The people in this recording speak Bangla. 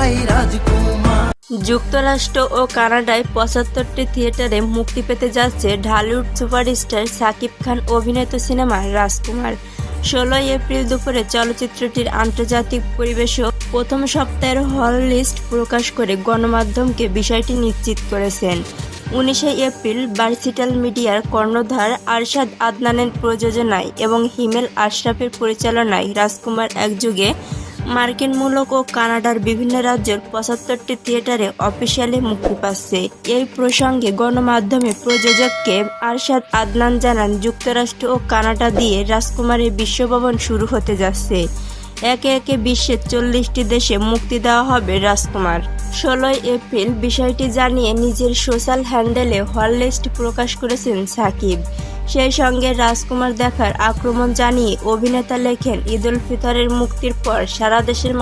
চাই রাজকুমার। যুক্তরাষ্ট্র ও কানাডায় ৭৫টি থিয়েটারে মুক্তি পেতে যাচ্ছে ঢালিউড সুপারস্টার শাকিব খান অভিনীত সিনেমা রাজকুমার। ১৬ এপ্রিল দুপুরে চলচ্চিত্রটির আন্তর্জাতিক পরিবেশক প্রথম সপ্তাহের হল লিস্ট প্রকাশ করে গণমাধ্যমকে বিষয়টি নিশ্চিত করেছেন। ১৯ এপ্রিল ভার্সিটাল মিডিয়ার কর্ণধার আরশাদ আদনানের প্রযোজনায় এবং হিমেল আশরাফের পরিচালনায় রাজকুমার একযুগে মার্কিনমূলক ও কানাডার বিভিন্ন রাজ্যের ৭৫টি থিয়েটারে অফিসিয়ালি মুক্তি পাচ্ছে। এই প্রসঙ্গে গণমাধ্যমে প্রযোজককে আরশাদ আদনান জানান, যুক্তরাষ্ট্র ও কানাডা দিয়ে রাজকুমারের বিশ্বভ্রমণ শুরু হতে যাচ্ছে। একে একে বিশ্বের ৪০টি দেশে মুক্তি দেওয়া হবে রাজকুমার। ১৬ এপ্রিল বিষয়টি জানিয়ে নিজের সোশ্যাল হ্যান্ডেলে হল লিস্ট প্রকাশ করেছেন শাকিব। সেই সঙ্গে রাজকুমার দেখার আক্রমণ জানিয়ে অভিনেতা লেখেন, ঈদুল ফিতরের মুক্তির পর সারা দেশের